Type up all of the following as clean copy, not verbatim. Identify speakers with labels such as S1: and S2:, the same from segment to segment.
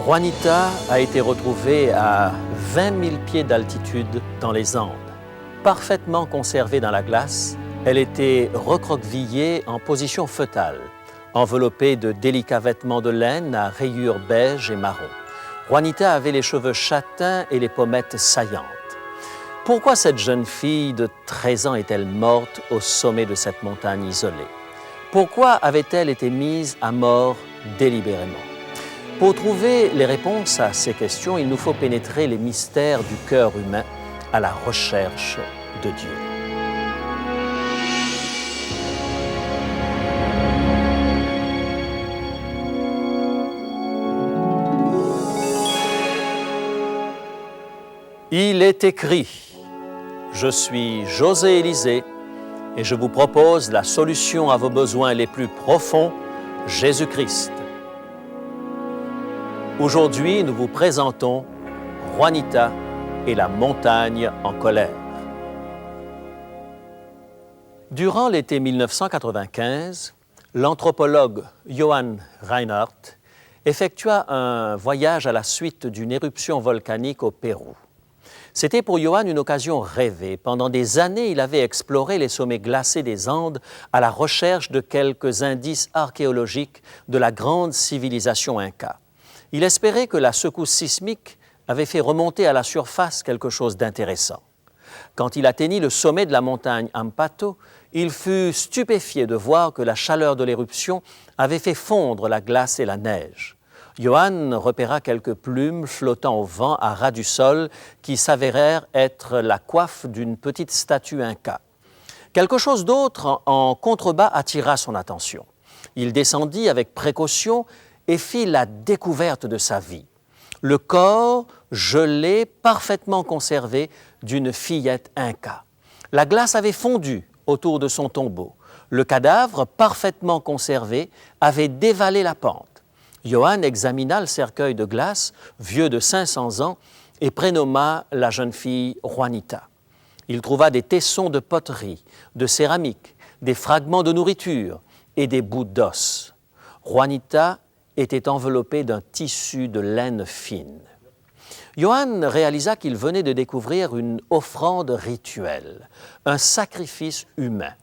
S1: Juanita a été retrouvée à 20 000 pieds d'altitude dans les Andes. Parfaitement conservée dans la glace, elle était recroquevillée en position fœtale, enveloppée de délicats vêtements de laine à rayures beige et marron. Juanita avait les cheveux châtains et les pommettes saillantes. Pourquoi cette jeune fille de 13 ans est-elle morte au sommet de cette montagne isolée? Pourquoi avait-elle été mise à mort délibérément? Pour trouver les réponses à ces questions, il nous faut pénétrer les mystères du cœur humain à la recherche de Dieu. Il est écrit, je suis José Élisée et je vous propose la solution à vos besoins les plus profonds, Jésus-Christ. Aujourd'hui, nous vous présentons Juanita et la montagne en colère. Durant l'été 1995, l'anthropologue Johann Reinhardt effectua un voyage à la suite d'une éruption volcanique au Pérou. C'était pour Johann une occasion rêvée. Pendant des années, il avait exploré les sommets glacés des Andes à la recherche de quelques indices archéologiques de la grande civilisation inca. Il espérait que la secousse sismique avait fait remonter à la surface quelque chose d'intéressant. Quand il atteignit le sommet de la montagne Ampato, il fut stupéfié de voir que la chaleur de l'éruption avait fait fondre la glace et la neige. Johann repéra quelques plumes flottant au vent à ras du sol qui s'avérèrent être la coiffe d'une petite statue inca. Quelque chose d'autre en contrebas attira son attention. Il descendit avec précaution et fit la découverte de sa vie. Le corps gelé, parfaitement conservé d'une fillette inca. La glace avait fondu autour de son tombeau. Le cadavre, parfaitement conservé, avait dévalé la pente. Johann examina le cercueil de glace, vieux de 500 ans, et prénomma la jeune fille Juanita. Il trouva des tessons de poterie, de céramique, des fragments de nourriture et des bouts d'os. Juanita était enveloppée d'un tissu de laine fine. Johann réalisa qu'il venait de découvrir une offrande rituelle, un sacrifice humain.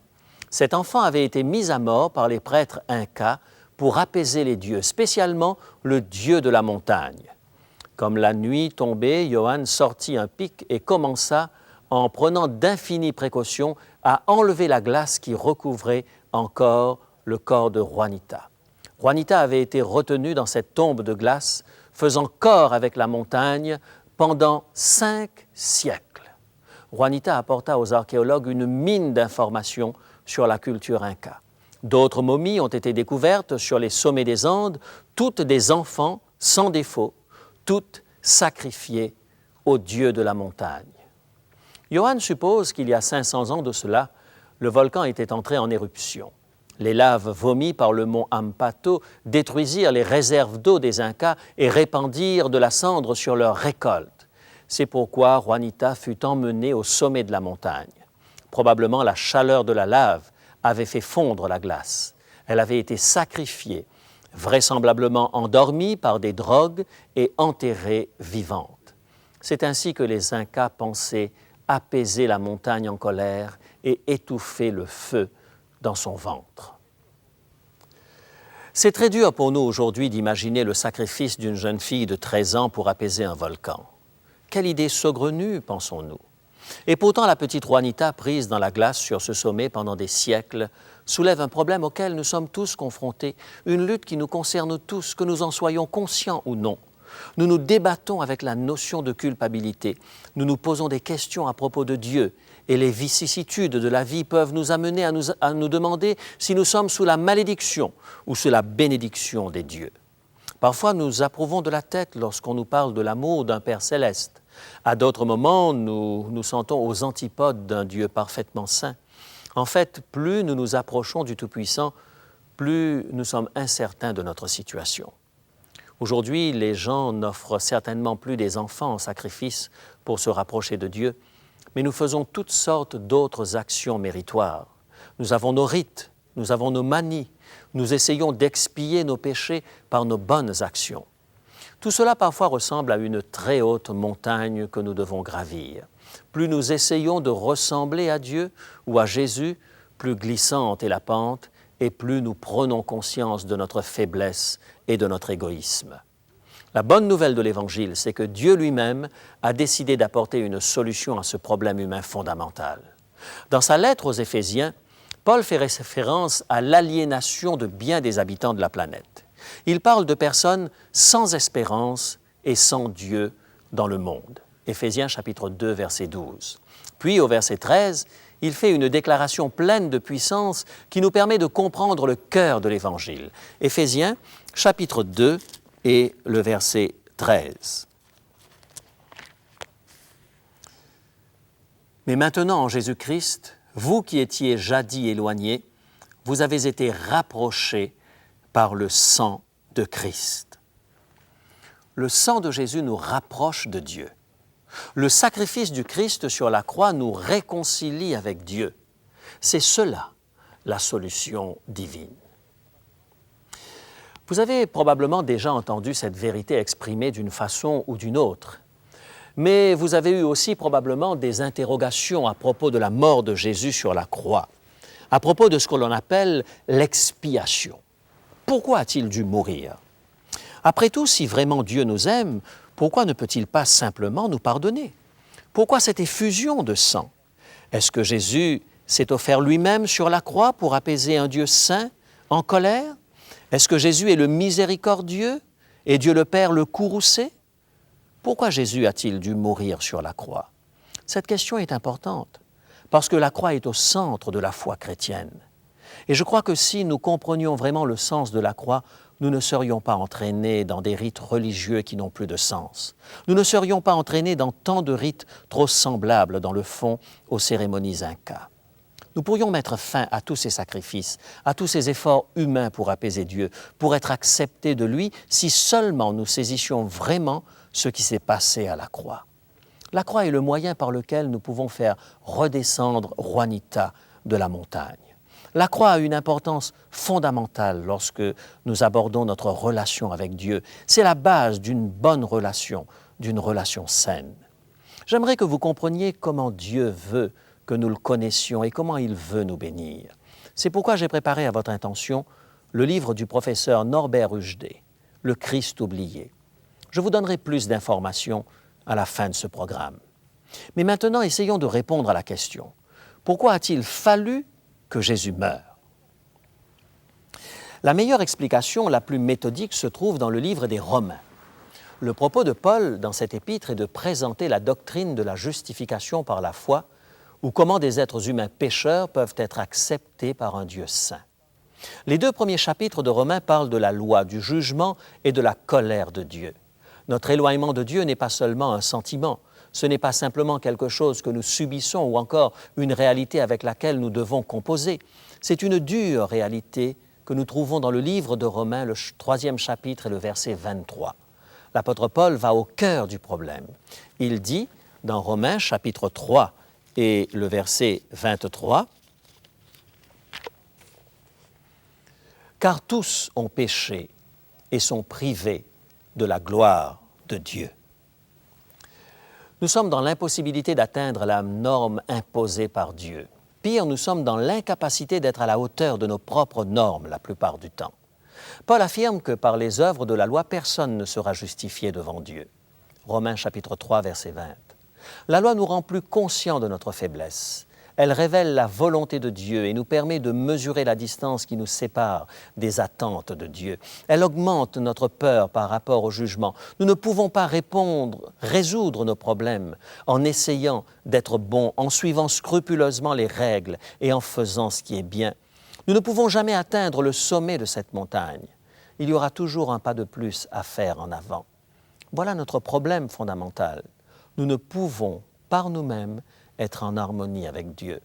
S1: Cet enfant avait été mis à mort par les prêtres incas pour apaiser les dieux, spécialement le dieu de la montagne. Comme la nuit tombait, Johann sortit un pic et commença, en prenant d'infinies précautions, à enlever la glace qui recouvrait encore le corps de Juanita. Juanita avait été retenue dans cette tombe de glace, faisant corps avec la montagne pendant 5 siècles. Juanita apporta aux archéologues une mine d'informations sur la culture inca. D'autres momies ont été découvertes sur les sommets des Andes, toutes des enfants sans défaut, toutes sacrifiées au dieu de la montagne. Johann suppose qu'il y a 500 ans de cela, le volcan était entré en éruption. Les laves vomies par le mont Ampato détruisirent les réserves d'eau des Incas et répandirent de la cendre sur leurs récoltes. C'est pourquoi Juanita fut emmenée au sommet de la montagne. Probablement la chaleur de la lave avait fait fondre la glace. Elle avait été sacrifiée, vraisemblablement endormie par des drogues et enterrée vivante. C'est ainsi que les Incas pensaient apaiser la montagne en colère et étouffer le feu dans son ventre. C'est très dur pour nous aujourd'hui d'imaginer le sacrifice d'une jeune fille de 13 ans pour apaiser un volcan. Quelle idée saugrenue, pensons-nous. Et pourtant, la petite Juanita, prise dans la glace sur ce sommet pendant des siècles, soulève un problème auquel nous sommes tous confrontés, une lutte qui nous concerne tous, que nous en soyons conscients ou non. Nous nous débattons avec la notion de culpabilité. Nous nous posons des questions à propos de Dieu et les vicissitudes de la vie peuvent nous amener à nous demander si nous sommes sous la malédiction ou sous la bénédiction des dieux. Parfois, nous approuvons de la tête lorsqu'on nous parle de l'amour d'un Père céleste. À d'autres moments, nous nous sentons aux antipodes d'un Dieu parfaitement saint. En fait, plus nous nous approchons du Tout-Puissant, plus nous sommes incertains de notre situation. Aujourd'hui, les gens n'offrent certainement plus des enfants en sacrifice pour se rapprocher de Dieu, mais nous faisons toutes sortes d'autres actions méritoires. Nous avons nos rites, nous avons nos manies, nous essayons d'expier nos péchés par nos bonnes actions. Tout cela parfois ressemble à une très haute montagne que nous devons gravir. Plus nous essayons de ressembler à Dieu ou à Jésus, plus glissante est la pente et plus nous prenons conscience de notre faiblesse et de notre égoïsme. La bonne nouvelle de l'Évangile, c'est que Dieu lui-même a décidé d'apporter une solution à ce problème humain fondamental. Dans sa lettre aux Éphésiens, Paul fait référence à l'aliénation de bien des habitants de la planète. Il parle de personnes sans espérance et sans Dieu dans le monde. Éphésiens chapitre 2, verset 12. Puis au verset 13, il fait une déclaration pleine de puissance qui nous permet de comprendre le cœur de l'Évangile. Éphésiens chapitre 2 et le verset 13. Mais maintenant en Jésus-Christ, vous qui étiez jadis éloignés, vous avez été rapprochés par le sang de Christ. Le sang de Jésus nous rapproche de Dieu. Le sacrifice du Christ sur la croix nous réconcilie avec Dieu. C'est cela, la solution divine. Vous avez probablement déjà entendu cette vérité exprimée d'une façon ou d'une autre, mais vous avez eu aussi probablement des interrogations à propos de la mort de Jésus sur la croix, à propos de ce que l'on appelle l'expiation. Pourquoi a-t-il dû mourir? Après tout, si vraiment Dieu nous aime, pourquoi ne peut-il pas simplement nous pardonner? Pourquoi cette effusion de sang? Est-ce que Jésus s'est offert lui-même sur la croix pour apaiser un Dieu saint, en colère? Est-ce que Jésus est le miséricordieux et Dieu le Père le courroucé? Pourquoi Jésus a-t-il dû mourir sur la croix? Cette question est importante parce que la croix est au centre de la foi chrétienne. Et je crois que si nous comprenions vraiment le sens de la croix, nous ne serions pas entraînés dans des rites religieux qui n'ont plus de sens. Nous ne serions pas entraînés dans tant de rites trop semblables dans le fond aux cérémonies incas. Nous pourrions mettre fin à tous ces sacrifices, à tous ces efforts humains pour apaiser Dieu, pour être acceptés de lui, si seulement nous saisissions vraiment ce qui s'est passé à la croix. La croix est le moyen par lequel nous pouvons faire redescendre Juanita de la montagne. La croix a une importance fondamentale lorsque nous abordons notre relation avec Dieu. C'est la base d'une bonne relation, d'une relation saine. J'aimerais que vous compreniez comment Dieu veut que nous le connaissions et comment il veut nous bénir. C'est pourquoi j'ai préparé à votre intention le livre du professeur Norbert Rujdet, « Le Christ oublié ». Je vous donnerai plus d'informations à la fin de ce programme. Mais maintenant, essayons de répondre à la question. Pourquoi a-t-il fallu que Jésus meure? La meilleure explication, la plus méthodique, se trouve dans le livre des Romains. Le propos de Paul dans cet épître est de présenter la doctrine de la justification par la foi, ou comment des êtres humains pécheurs peuvent être acceptés par un Dieu saint. Les 2 premiers chapitres de Romains parlent de la loi, du jugement et de la colère de Dieu. Notre éloignement de Dieu n'est pas seulement un sentiment, ce n'est pas simplement quelque chose que nous subissons ou encore une réalité avec laquelle nous devons composer. C'est une dure réalité que nous trouvons dans le livre de Romains, le 3e chapitre et le verset 23. L'apôtre Paul va au cœur du problème. Il dit dans Romains chapitre 3 et le verset 23, « Car tous ont péché et sont privés de la gloire de Dieu. » Nous sommes dans l'impossibilité d'atteindre la norme imposée par Dieu. Pire, nous sommes dans l'incapacité d'être à la hauteur de nos propres normes la plupart du temps. Paul affirme que par les œuvres de la loi, personne ne sera justifié devant Dieu. Romains chapitre 3, verset 20. La loi nous rend plus conscients de notre faiblesse. Elle révèle la volonté de Dieu et nous permet de mesurer la distance qui nous sépare des attentes de Dieu. Elle augmente notre peur par rapport au jugement. Nous ne pouvons pas résoudre nos problèmes en essayant d'être bons, en suivant scrupuleusement les règles et en faisant ce qui est bien. Nous ne pouvons jamais atteindre le sommet de cette montagne. Il y aura toujours un pas de plus à faire en avant. Voilà notre problème fondamental. Nous ne pouvons, par nous-mêmes, être en harmonie avec Dieu.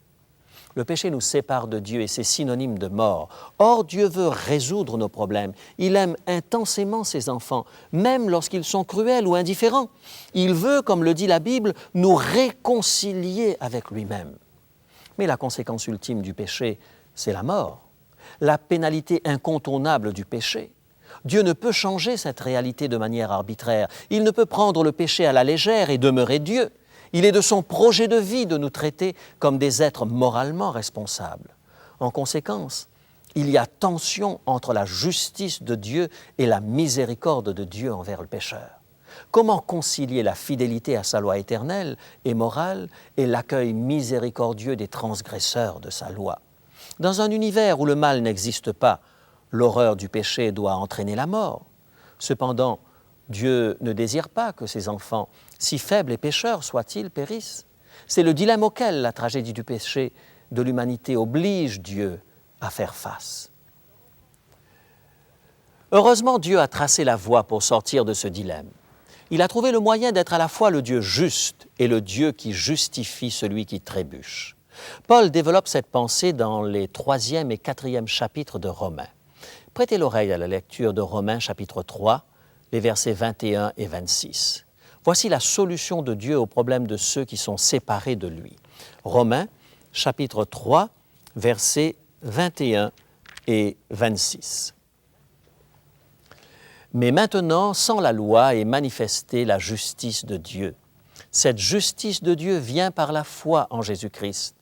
S1: Le péché nous sépare de Dieu et c'est synonyme de mort. Or, Dieu veut résoudre nos problèmes. Il aime intensément ses enfants, même lorsqu'ils sont cruels ou indifférents. Il veut, comme le dit la Bible, nous réconcilier avec lui-même. Mais la conséquence ultime du péché, c'est la mort, la pénalité incontournable du péché. Dieu ne peut changer cette réalité de manière arbitraire. Il ne peut prendre le péché à la légère et demeurer Dieu. Il est de son projet de vie de nous traiter comme des êtres moralement responsables. En conséquence, il y a tension entre la justice de Dieu et la miséricorde de Dieu envers le pécheur. Comment concilier la fidélité à sa loi éternelle et morale et l'accueil miséricordieux des transgresseurs de sa loi? Dans un univers où le mal n'existe pas, l'horreur du péché doit entraîner la mort. Cependant, Dieu ne désire pas que ses enfants, si faibles et pécheurs soient-ils, périssent. C'est le dilemme auquel la tragédie du péché de l'humanité oblige Dieu à faire face. Heureusement, Dieu a tracé la voie pour sortir de ce dilemme. Il a trouvé le moyen d'être à la fois le Dieu juste et le Dieu qui justifie celui qui trébuche. Paul développe cette pensée dans les 3e et 4e chapitres de Romains. Prêtez l'oreille à la lecture de Romains chapitre 3, les versets 21 et 26. Voici la solution de Dieu au problème de ceux qui sont séparés de lui. Romains chapitre 3, versets 21 et 26. Mais maintenant, sans la loi est manifestée la justice de Dieu. Cette justice de Dieu vient par la foi en Jésus-Christ.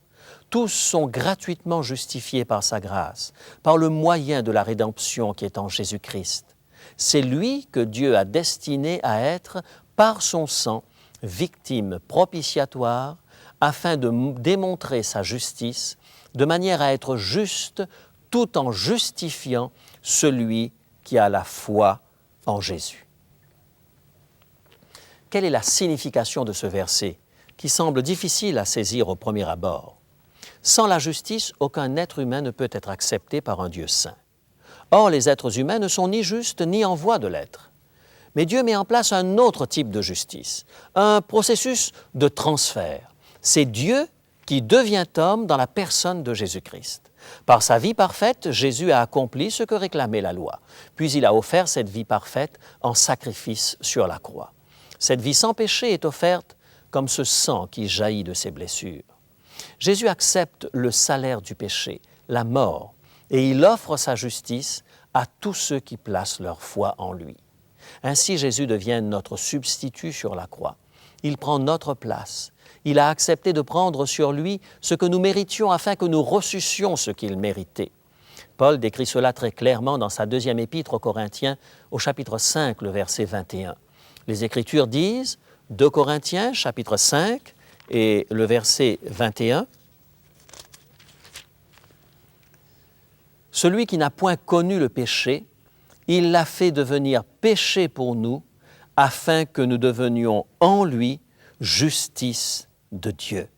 S1: Tous sont gratuitement justifiés par sa grâce, par le moyen de la rédemption qui est en Jésus-Christ. C'est lui que Dieu a destiné à être, par son sang, victime propitiatoire, afin de démontrer sa justice, de manière à être juste tout en justifiant celui qui a la foi en Jésus. Quelle est la signification de ce verset qui semble difficile à saisir au premier abord? Sans la justice, aucun être humain ne peut être accepté par un Dieu saint. Or, les êtres humains ne sont ni justes ni en voie de l'être. Mais Dieu met en place un autre type de justice, un processus de transfert. C'est Dieu qui devient homme dans la personne de Jésus-Christ. Par sa vie parfaite, Jésus a accompli ce que réclamait la loi. Puis il a offert cette vie parfaite en sacrifice sur la croix. Cette vie sans péché est offerte comme ce sang qui jaillit de ses blessures. Jésus accepte le salaire du péché, la mort, et il offre sa justice à tous ceux qui placent leur foi en lui. Ainsi, Jésus devient notre substitut sur la croix. Il prend notre place. Il a accepté de prendre sur lui ce que nous méritions afin que nous reçussions ce qu'il méritait. Paul décrit cela très clairement dans sa 2e épître aux Corinthiens, au chapitre 5, le verset 21. Les Écritures disent, 2 Corinthiens, chapitre 5, et le verset 21, « Celui qui n'a point connu le péché, il l'a fait devenir péché pour nous, afin que nous devenions en lui justice de Dieu. »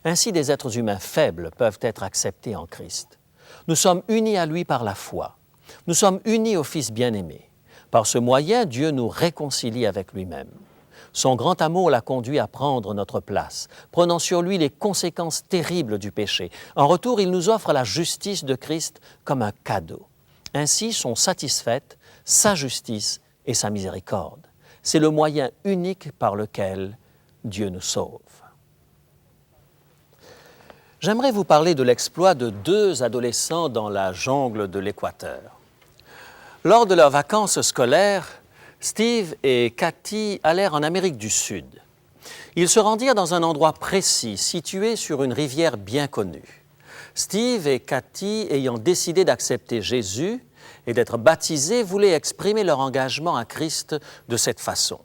S1: Ainsi, des êtres humains faibles peuvent être acceptés en Christ. Nous sommes unis à lui par la foi. Nous sommes unis au Fils bien-aimé. Par ce moyen, Dieu nous réconcilie avec lui-même. Son grand amour l'a conduit à prendre notre place, prenant sur lui les conséquences terribles du péché. En retour, il nous offre la justice de Christ comme un cadeau. Ainsi sont satisfaites sa justice et sa miséricorde. C'est le moyen unique par lequel Dieu nous sauve. J'aimerais vous parler de l'exploit de 2 adolescents dans la jungle de l'Équateur. Lors de leurs vacances scolaires, Steve et Cathy allèrent en Amérique du Sud. Ils se rendirent dans un endroit précis, situé sur une rivière bien connue. Steve et Cathy, ayant décidé d'accepter Jésus et d'être baptisés, voulaient exprimer leur engagement à Christ de cette façon.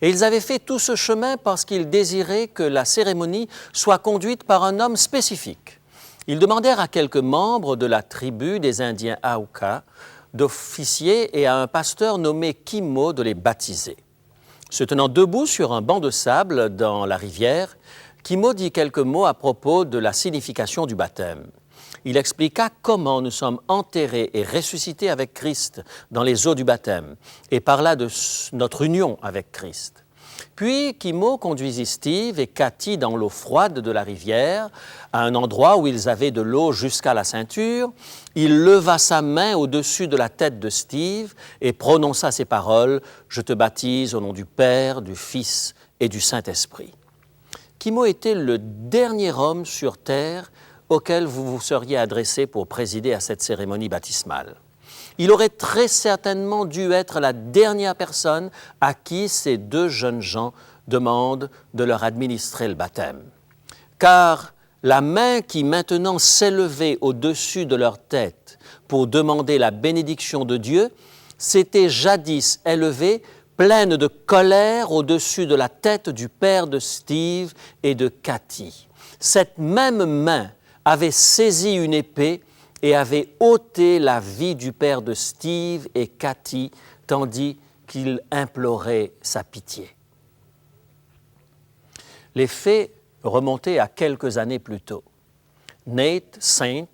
S1: Et ils avaient fait tout ce chemin parce qu'ils désiraient que la cérémonie soit conduite par un homme spécifique. Ils demandèrent à quelques membres de la tribu des Indiens Auca d'officier et à un pasteur nommé Kimo de les baptiser. Se tenant debout sur un banc de sable dans la rivière, Kimo dit quelques mots à propos de la signification du baptême. Il expliqua comment nous sommes enterrés et ressuscités avec Christ dans les eaux du baptême et parla de notre union avec Christ. Puis Kimo conduisit Steve et Cathy dans l'eau froide de la rivière, à un endroit où ils avaient de l'eau jusqu'à la ceinture. Il leva sa main au-dessus de la tête de Steve et prononça ces paroles « Je te baptise au nom du Père, du Fils et du Saint-Esprit ». Kimo était le dernier homme sur terre auquel vous vous seriez adressé pour présider à cette cérémonie baptismale. Il aurait très certainement dû être la dernière personne à qui ces deux jeunes gens demandent de leur administrer le baptême. Car la main qui maintenant s'élevait au-dessus de leur tête pour demander la bénédiction de Dieu s'était jadis élevée pleine de colère au-dessus de la tête du père de Steve et de Cathy. Cette même main avait saisi une épée et avait ôté la vie du père de Steve et Cathy, tandis qu'il implorait sa pitié. Les faits remontaient à quelques années plus tôt. Nate Saint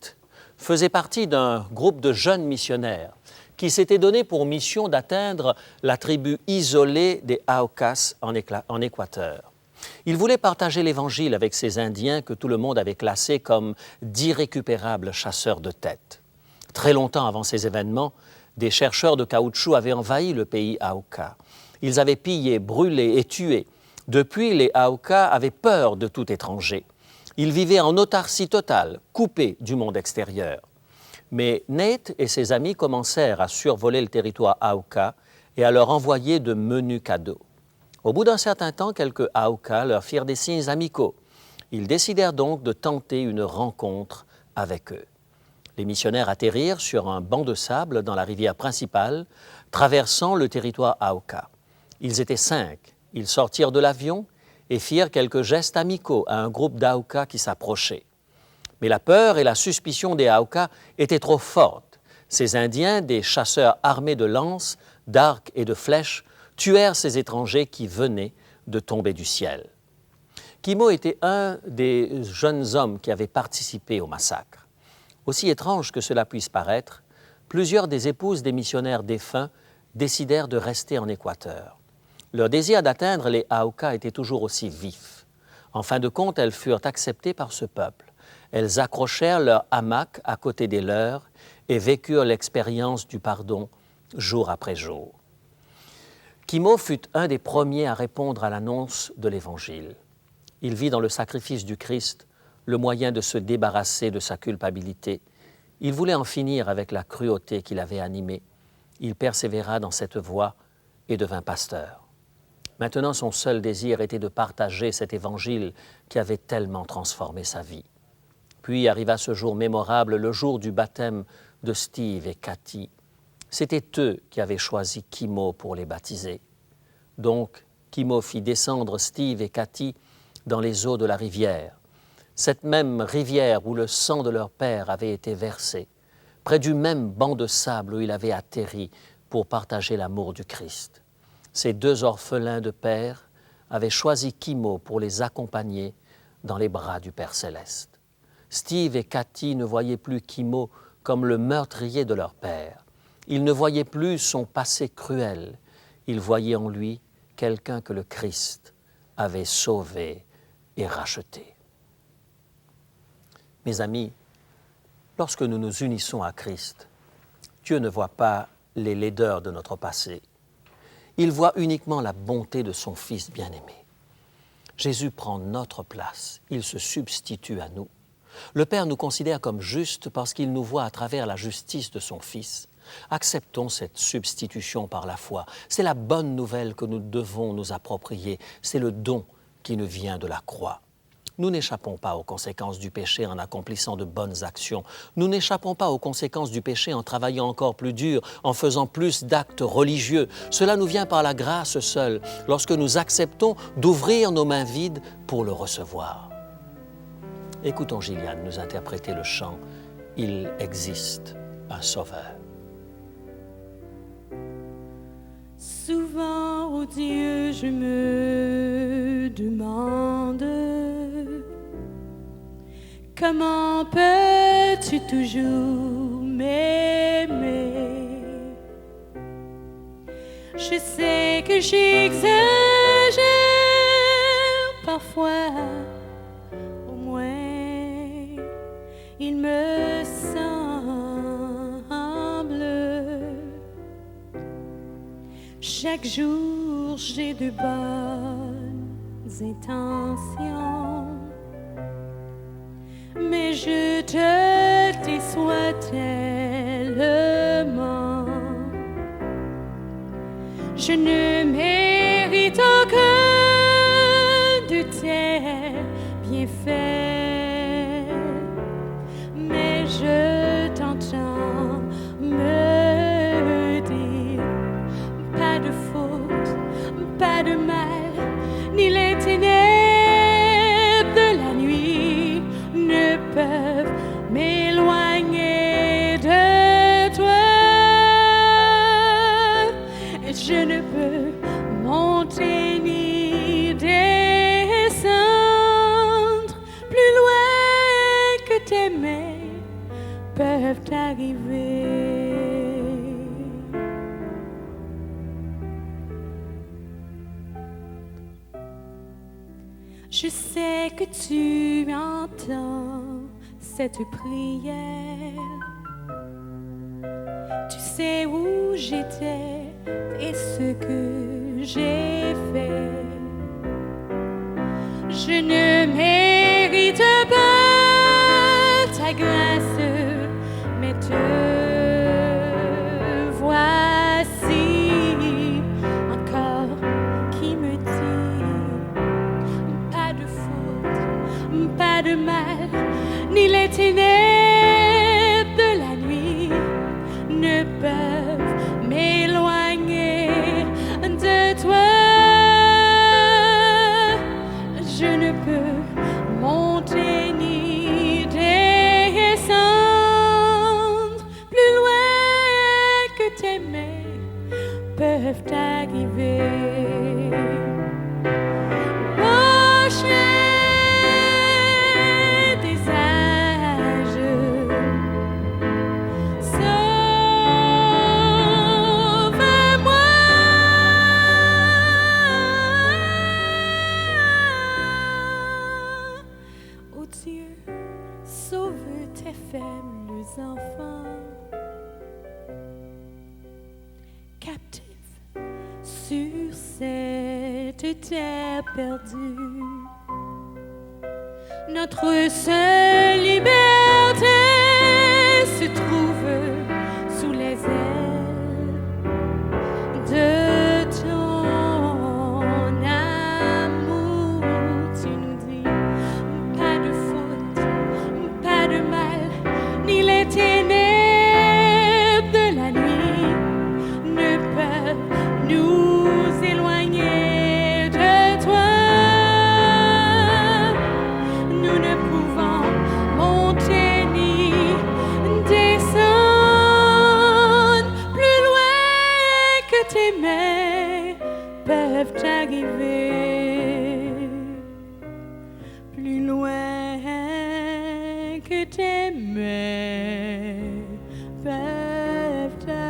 S1: faisait partie d'un groupe de jeunes missionnaires qui s'était donné pour mission d'atteindre la tribu isolée des Aucas en Équateur. Il voulait partager l'Évangile avec ces Indiens que tout le monde avait classés comme d'irrécupérables chasseurs de têtes. Très longtemps avant ces événements, des chercheurs de caoutchouc avaient envahi le pays Auca. Ils avaient pillé, brûlé et tué. Depuis, les Aucas avaient peur de tout étranger. Ils vivaient en autarcie totale, coupés du monde extérieur. Mais Nate et ses amis commencèrent à survoler le territoire Auca et à leur envoyer de menus cadeaux. Au bout d'un certain temps, quelques Aucas leur firent des signes amicaux. Ils décidèrent donc de tenter une rencontre avec eux. Les missionnaires atterrirent sur un banc de sable dans la rivière principale, traversant le territoire Auca. Ils étaient 5. Ils sortirent de l'avion et firent quelques gestes amicaux à un groupe d'Aucas qui s'approchait. Mais la peur et la suspicion des Aucas étaient trop fortes. Ces Indiens, des chasseurs armés de lances, d'arcs et de flèches, tuèrent ces étrangers qui venaient de tomber du ciel. Kimo était un des jeunes hommes qui avaient participé au massacre. Aussi étrange que cela puisse paraître, plusieurs des épouses des missionnaires défunts décidèrent de rester en Équateur. Leur désir d'atteindre les Aucas était toujours aussi vif. En fin de compte, elles furent acceptées par ce peuple. Elles accrochèrent leur hamac à côté des leurs et vécurent l'expérience du pardon jour après jour. Kimo fut un des premiers à répondre à l'annonce de l'Évangile. Il vit dans le sacrifice du Christ le moyen de se débarrasser de sa culpabilité. Il voulait en finir avec la cruauté qui l'avait animé. Il persévéra dans cette voie et devint pasteur. Maintenant, son seul désir était de partager cet Évangile qui avait tellement transformé sa vie. Puis arriva ce jour mémorable, le jour du baptême de Steve et Cathy. C'étaient eux qui avaient choisi Kimo pour les baptiser. Donc, Kimo fit descendre Steve et Cathy dans les eaux de la rivière. Cette même rivière où le sang de leur père avait été versé, près du même banc de sable où il avait atterri pour partager l'amour du Christ. Ces deux orphelins de père avaient choisi Kimo pour les accompagner dans les bras du Père céleste. Steve et Cathy ne voyaient plus Kimo comme le meurtrier de leur père. Ils ne voyaient plus son passé cruel. Ils voyaient en lui quelqu'un que le Christ avait sauvé et racheté. Mes amis, lorsque nous nous unissons à Christ, Dieu ne voit pas les laideurs de notre passé. Il voit uniquement la bonté de son Fils bien-aimé. Jésus prend notre place, il se substitue à nous. Le Père nous considère comme justes parce qu'il nous voit à travers la justice de son Fils. Acceptons cette substitution par la foi. C'est la bonne nouvelle que nous devons nous approprier. C'est le don qui nous vient de la croix. Nous n'échappons pas aux conséquences du péché en accomplissant de bonnes actions. Nous n'échappons pas aux conséquences du péché en travaillant encore plus dur, en faisant plus d'actes religieux. Cela nous vient par la grâce seule, lorsque nous acceptons d'ouvrir nos mains vides pour le recevoir. Écoutons Gilliane nous interpréter le chant « Il existe un sauveur ».
S2: Souvent, ô Dieu, je me demande comment peux-tu toujours m'aimer? Je sais que j'exagère parfois, au moins il me semble. Chaque jour j'ai de bonnes intentions, mais je te déçois tellement. Je ne mérite aucun de tes bienfaits, mais je t'entends me dire pas de faute, pas de mal, ni les ténèbres de la nuit ne peuvent m'éloigner de toi. Je ne peux monter ni descendre plus loin que tes mains peuvent arriver. Je sais que tu entends cette prière. Tu sais où j'étais et ce que j'ai fait. Je ne mérite pas ta grâce, mais te voici encore qui me dit pas de faute, pas de mal, ni les ténèbres de la nuit ne peuvent m'éloigner de toi. Je ne peux monter ni descendre plus loin que tes mains peuvent arriver. Enfants captifs sur cette terre perdue, notre seule liberté se trouve sous les ailes de ton amour. Tu nous dis pas de faute, pas de mal, ni les ténèbres de la nuit ne peuvent nous éloigner de toi. Nous ne pouvons monter ni descendre plus loin que tes mains peuvent arriver. Plus loin que tes mains peuvent arriver.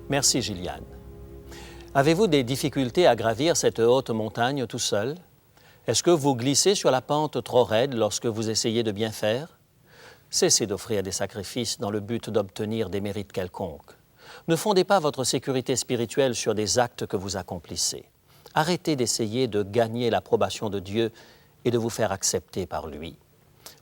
S1: Merci Gilliane. Avez-vous des difficultés à gravir cette haute montagne tout seul? Est-ce que vous glissez sur la pente trop raide lorsque vous essayez de bien faire? Cessez d'offrir des sacrifices dans le but d'obtenir des mérites quelconques. Ne fondez pas votre sécurité spirituelle sur des actes que vous accomplissez. Arrêtez d'essayer de gagner l'approbation de Dieu et de vous faire accepter par lui.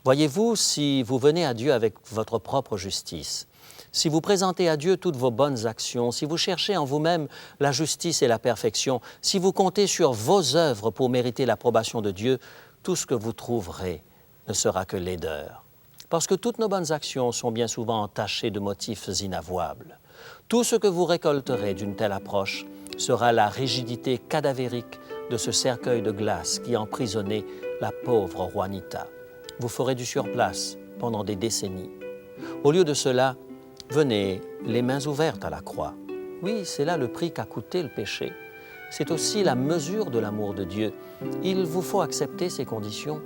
S1: Voyez-vous, si vous venez à Dieu avec votre propre justice, si vous présentez à Dieu toutes vos bonnes actions, si vous cherchez en vous-même la justice et la perfection, si vous comptez sur vos œuvres pour mériter l'approbation de Dieu, tout ce que vous trouverez ne sera que laideur. Parce que toutes nos bonnes actions sont bien souvent entachées de motifs inavouables. Tout ce que vous récolterez d'une telle approche sera la rigidité cadavérique de ce cercueil de glace qui emprisonnait la pauvre Juanita. Vous ferez du surplace pendant des décennies. Au lieu de cela, venez les mains ouvertes à la croix. Oui, c'est là le prix qu'a coûté le péché. C'est aussi la mesure de l'amour de Dieu. Il vous faut accepter ces conditions.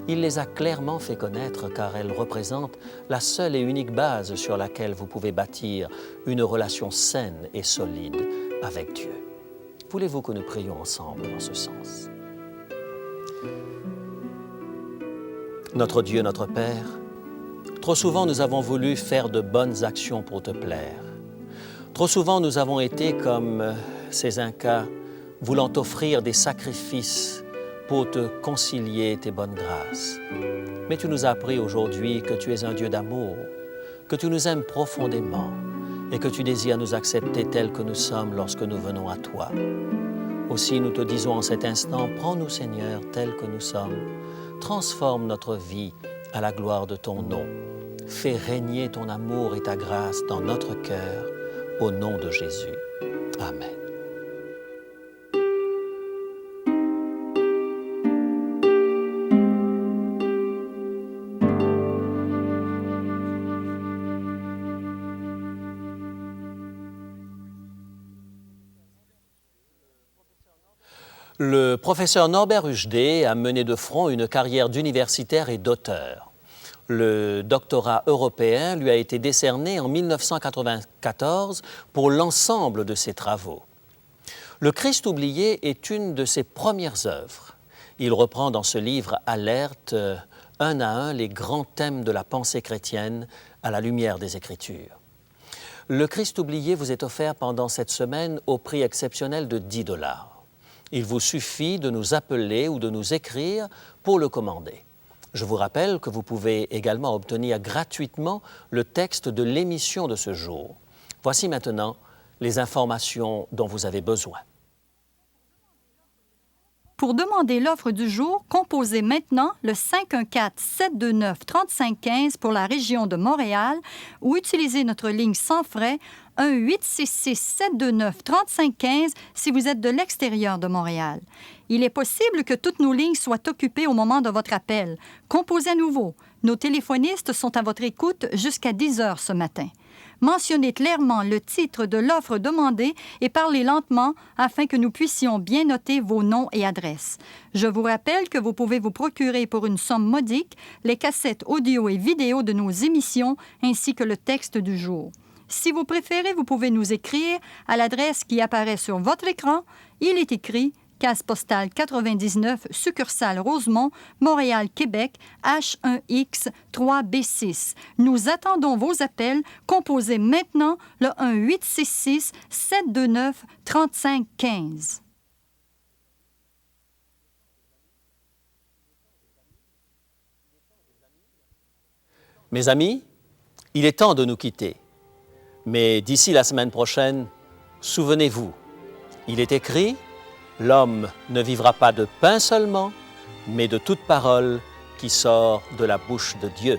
S1: Il les a clairement fait connaître car elles représentent la seule et unique base sur laquelle vous pouvez bâtir une relation saine et solide avec Dieu. Voulez-vous que nous prions ensemble dans ce sens? Notre Dieu, notre Père, trop souvent nous avons voulu faire de bonnes actions pour te plaire. Trop souvent, nous avons été comme ces Incas, voulant t'offrir des sacrifices pour te concilier tes bonnes grâces. Mais tu nous as appris aujourd'hui que tu es un Dieu d'amour, que tu nous aimes profondément et que tu désires nous accepter tels que nous sommes lorsque nous venons à toi. Aussi, nous te disons en cet instant, prends-nous Seigneur tels que nous sommes, transforme notre vie à la gloire de ton nom. Fais régner ton amour et ta grâce dans notre cœur, au nom de Jésus. Amen. Le professeur Norbert Ruchdet a mené de front une carrière d'universitaire et d'auteur. Le doctorat européen lui a été décerné en 1994 pour l'ensemble de ses travaux. Le Christ oublié est une de ses premières œuvres. Il reprend dans ce livre Alerte un à un les grands thèmes de la pensée chrétienne à la lumière des Écritures. Le Christ oublié vous est offert pendant cette semaine au prix exceptionnel de 10 $. Il vous suffit de nous appeler ou de nous écrire pour le commander. Je vous rappelle que vous pouvez également obtenir gratuitement le texte de l'émission de ce jour. Voici maintenant les informations dont vous avez besoin.
S3: Pour demander l'offre du jour, composez maintenant le 514-729-3515 pour la région de Montréal ou utilisez notre ligne sans frais 1-866-729-3515 si vous êtes de l'extérieur de Montréal. Il est possible que toutes nos lignes soient occupées au moment de votre appel. Composez à nouveau. Nos téléphonistes sont à votre écoute jusqu'à 10 heures ce matin. Mentionnez clairement le titre de l'offre demandée et parlez lentement afin que nous puissions bien noter vos noms et adresses. Je vous rappelle que vous pouvez vous procurer pour une somme modique les cassettes audio et vidéo de nos émissions ainsi que le texte du jour. Si vous préférez, vous pouvez nous écrire à l'adresse qui apparaît sur votre écran. Il est écrit Case postale 99, succursale Rosemont, Montréal, Québec, H1X 3B6. Nous attendons vos appels. Composez maintenant le 1-866-729-3515.
S1: Mes amis, il est temps de nous quitter. Mais d'ici la semaine prochaine, souvenez-vous, il est écrit « L'homme ne vivra pas de pain seulement, mais de toute parole qui sort de la bouche de Dieu. »